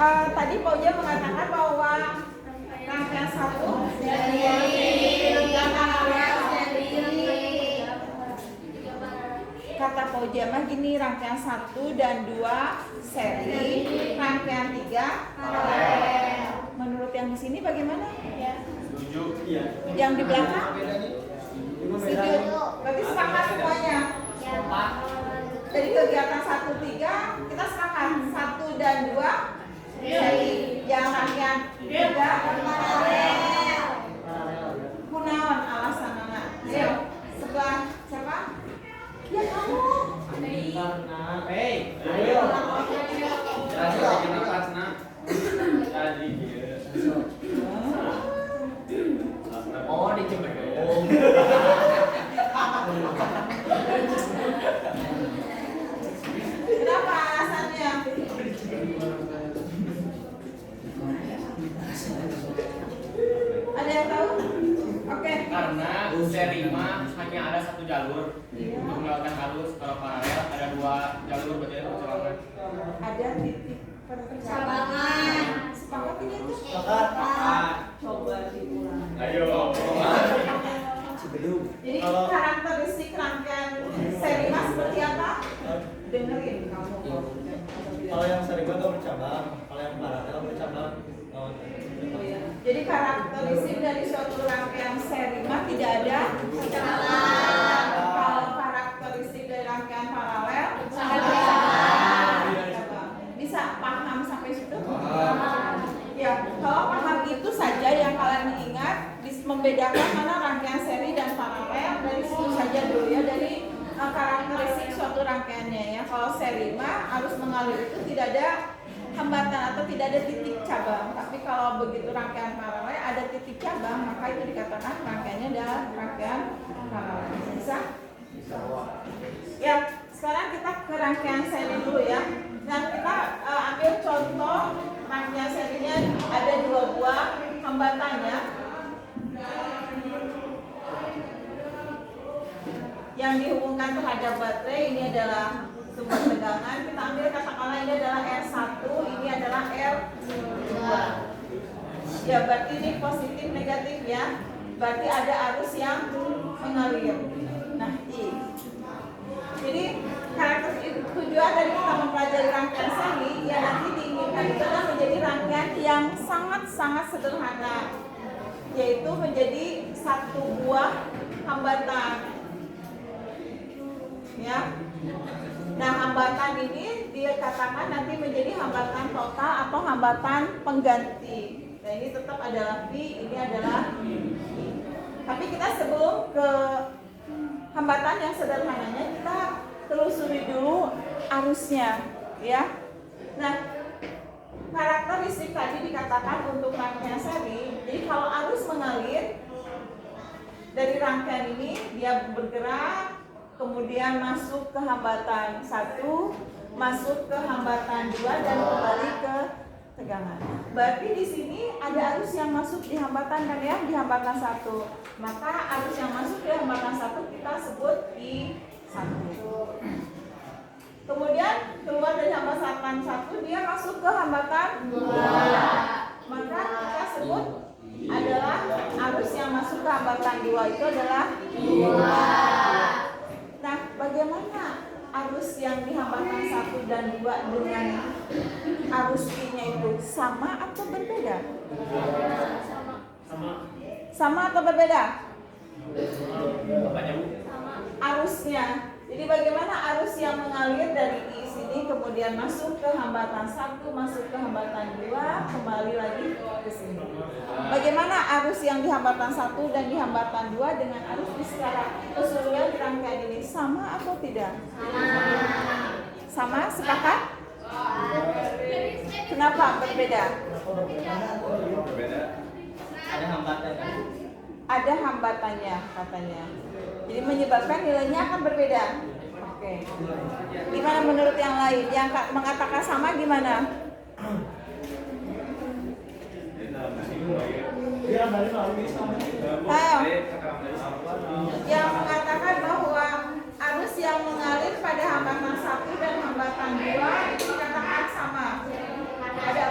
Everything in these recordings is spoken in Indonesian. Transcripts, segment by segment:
Tadi Pak Uja mengatakan bahwa rangkaian satu kata Pak Uja mah gini, rangkaian 1 dan 2 seri, rangkaian 3 paralel. Menurut yang di sini bagaimana? Setuju. Iya. Yang di belakang? Setuju. Berarti sepakat semuanya. Jadi kegiatan 1, 3 kita sepakat 1 dan 2 seri. Yang rangkaian 3 paralel. Kunaon alasan anak? Ayo, sebelah siapa? Ya kamu. Ayo. Jadi nafas nak. Jadi dia. Oh, dicemplung. Kenapa alasannya? Ada yang tahu? Oke. Karena seri mah hanya ada satu jalur untuk melewatkan arus. Kalau paralel ada 2 jalur, berarti ada perjalanan. Ada titik Percabangan. Sepakat ini itu? Sepakat. Coba diulang. Ayo. Jadi karakteristik rangkaian seri mas seperti apa? Dengerin kamu. Kalau yang seri itu bercabang, kalau yang paralel bercabang. Jadi karakteristik dari suatu rangkaian seri mas tidak ada Percabangan. Kalau karakteristik dari rangkaian paralel bisa paham sampai situ? Ya, kalau paham itu saja yang kalian ingat, membedakan mana rangkaian seri dan paralel dari situ saja dulu ya, dari karakteristik suatu rangkaiannya ya. Kalau seri mah arus mengalir itu tidak ada hambatan atau tidak ada titik cabang. Tapi kalau begitu rangkaian paralel ada titik cabang, maka itu dikatakan rangkaiannya adalah rangkaian paralel. Bisa? Ya, sekarang kita ke rangkaian seri dulu ya. Dan kita ambil contoh rangkaian serinya ada 2 buah hambatannya. Yang dihubungkan terhadap baterai ini adalah sumber tegangan. Kita ambil katakanlah ini adalah R1, ini adalah R2. Ya, berarti ini positif negatif ya. Berarti ada arus yang mengalir. Nah, I. Jadi karakteristik tujuan dari kita mempelajari rangkaian seri yang nanti diinginkan itu adalah menjadi rangkaian yang sangat-sangat sederhana, yaitu menjadi 1 buah hambatan. Ya. Nah, hambatan ini dikatakan nanti menjadi hambatan total atau hambatan pengganti. Nah, ini tetap adalah V, ini adalah I. Tapi kita sebelum ke hambatan yang sederhananya, kita telusuri dulu arusnya, ya. Nah, karakteristik tadi dikatakan untuk rangkaian seri. Jadi kalau arus mengalir dari rangkaian ini, dia bergerak, kemudian masuk ke hambatan 1, masuk ke hambatan 2 dan kembali ke tegangan. Berarti di sini ada arus yang masuk di hambatan kan ya, di hambatan 1. Maka arus yang masuk di hambatan 1 kita sebut I1. Kemudian keluar dari hambatan 1 dia masuk ke hambatan 2. Maka kita sebut adalah arus yang masuk ke hambatan 2 itu adalah I2. Nah, bagaimana arus yang di hambatan 1 dan 2 dengan arus I-nya itu sama atau berbeda? Sama atau berbeda? Arusnya. Jadi bagaimana arus yang mengalir dari I sini kemudian masuk ke hambatan 1, masuk ke hambatan 2, kembali lagi ke sini. Bagaimana arus yang di hambatan 1 dan di hambatan 2 dengan arus di secara keseluruhan rangkaian ini sama atau tidak? Sama, sepakat? Kenapa berbeda? Berbeda. Ada hambatan kan? Ada hambatannya katanya. Jadi menyebabkan nilainya akan berbeda. Oke. Gimana menurut yang lain? Yang mengatakan sama gimana? Yang mengatakan bahwa arus yang mengalir pada hambatan 1 dan hambatan 2 itu dikatakan sama. Ada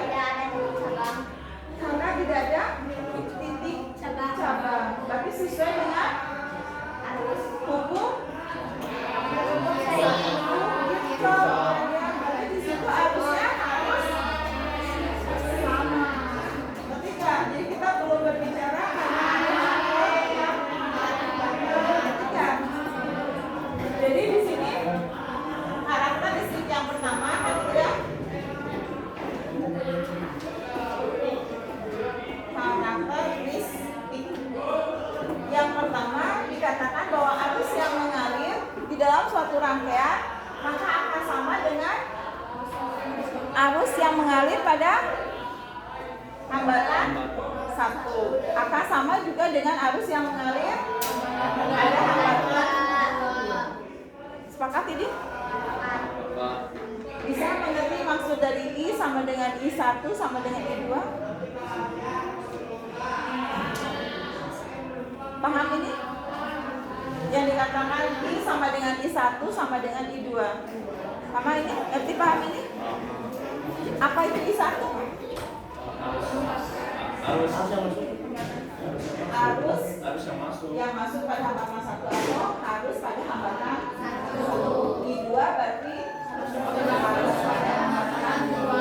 mengalir pada hambatan 1 akan sama juga dengan arus yang mengalir pada hambatan 2. Sepakat ini? Bisa mengerti maksud dari I sama dengan I1 sama dengan I2? Paham ini? Yang dikatakan I sama dengan I1 sama dengan I2. Paham ini? Ngerti paham ini? Apa itu I1? Arus yang masuk pada hambatan 1 atau arus pada hambatan 1. I2 berarti arus pada hambatan 2.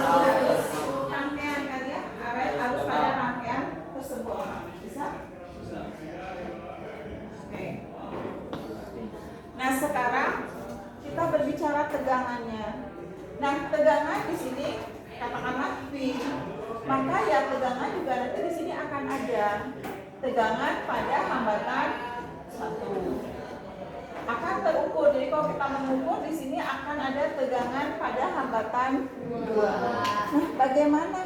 Arus rangkaian kan ya? Arus pada rangkaian tersebut. Bisa? Oke. Nah, sekarang kita berbicara tegangannya. Nah, tegangan di sini katakanlah V. Maka ya tegangan juga nanti di sini akan ada tegangan pada hambatan 1. Akan terukur. Jadi kalau kita mengukur di sini akan ada tegangan pada hambatan 2. Nah, bagaimana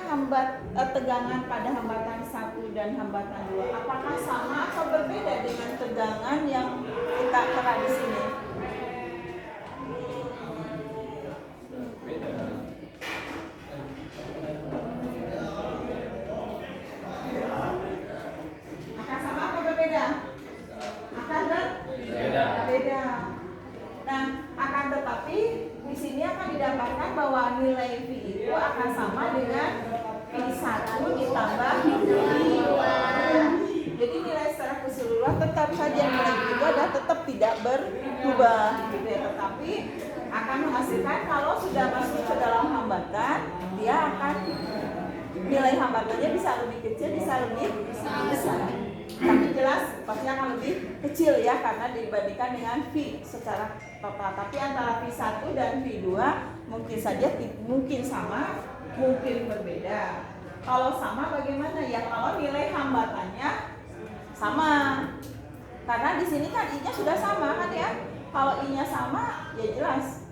tegangan pada hambatan 1 dan hambatan 2? Apakah sama atau berbeda dengan tegangan yang kita terapkan di sini? Akan sama atau berbeda? Akan berbeda. Nah, akan tetapi di sini akan didapatkan bahwa nilai V itu akan sama dengan V1 ditambah V2. Jadi nilai secara keseluruhan tetap saja nilai V itu adalah tetap tidak berubah, gitu ya. Tetapi akan menghasilkan kalau sudah masuk ke dalam hambatan, dia akan nilai hambatannya bisa lebih kecil, bisa lebih besar. Tapi jelas pasti akan lebih kecil ya karena dibandingkan dengan V secara total. Tapi antara V1 dan V2 mungkin saja mungkin sama, mungkin berbeda. Kalau sama bagaimana ya? Kalau nilai hambatannya sama. Karena di sini kan I-nya sudah sama kan ya? Kalau I-nya sama ya jelas.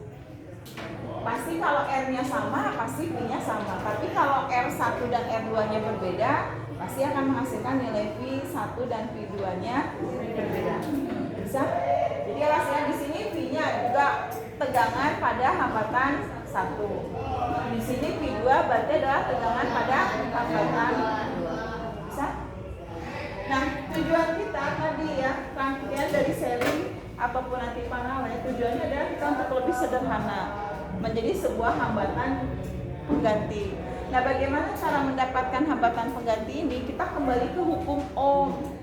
Pasti kalau R-nya sama, pasti V-nya sama. Tapi kalau R1 dan R2-nya berbeda, pasti akan menghasilkan nilai V1 dan V2-nya berbeda. Bisa? Jadi hasilnya di sini V-nya juga tegangan pada hambatan 1. Di sini V2 berarti adalah tegangan pada hambatan 2. Bisa? Nah, tujuan kita tadi ya, rangkaian dari seri ataupun nanti panel, tujuannya adalah kita untuk lebih sederhana menjadi sebuah hambatan pengganti. Nah, bagaimana cara mendapatkan hambatan pengganti ini? Kita kembali ke hukum Ohm.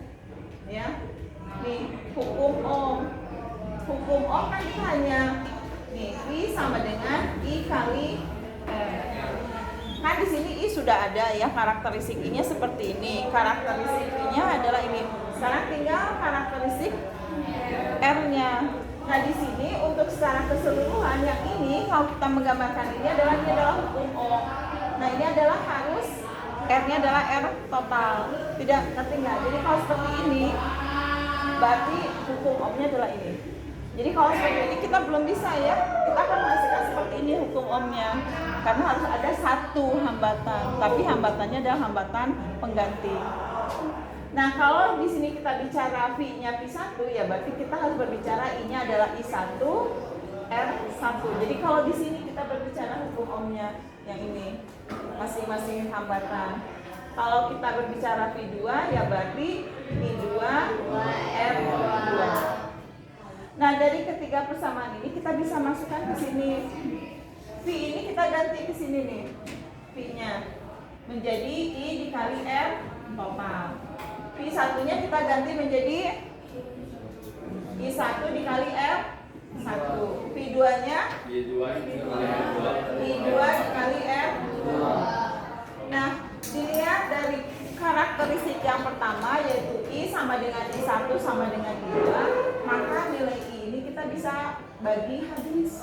Ya. Nih, hukum Ohm. Hukum Ohm kan itu hanya nih, V sama dengan I kali R. Kan di sini I sudah ada ya, karakteristik I-nya seperti ini. Karakteristik I-nya adalah ini. Sekarang tinggal karakteristik R-nya. Nah, di sini untuk secara keseluruhan yang ini kalau kita menggambarkan ini adalah hukum Ohm. Nah, ini adalah harus R-nya adalah R total. Tidak, ngerti nggak? Jadi kalau seperti ini berarti hukum Ohm-nya adalah ini. Jadi kalau seperti ini kita belum bisa ya. Kita akan menghasilkan seperti ini hukum Ohm-nya. Karena harus ada satu hambatan, tapi hambatannya adalah hambatan pengganti. Nah, kalau di sini kita bicara V-nya V1 ya berarti kita harus berbicara I-nya adalah I1 R1. Jadi kalau di sini kita berbicara hukum Ohm-nya yang ini masing-masing hambatan. Kalau kita berbicara V2 ya berarti I2 R2. Nah, dari ketiga persamaan ini kita bisa masukkan ke sini. V ini kita ganti ke sini nih. V-nya menjadi I dikali R total. V1-nya kita ganti menjadi I1 dikali R1. V2-nya I2 dikali R2. Nah, dilihat dari karakteristik yang pertama yaitu I sama dengan I1 sama dengan I2, maka nilai I ini kita bisa bagi habis.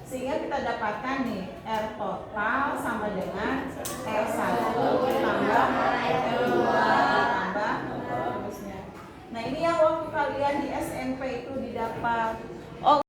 Sehingga kita dapatkan nih R total sama dengan R1 ditambah R2 ditambah terusnya. Nah, ini yang waktu kalian di SMP itu didapat. Oh,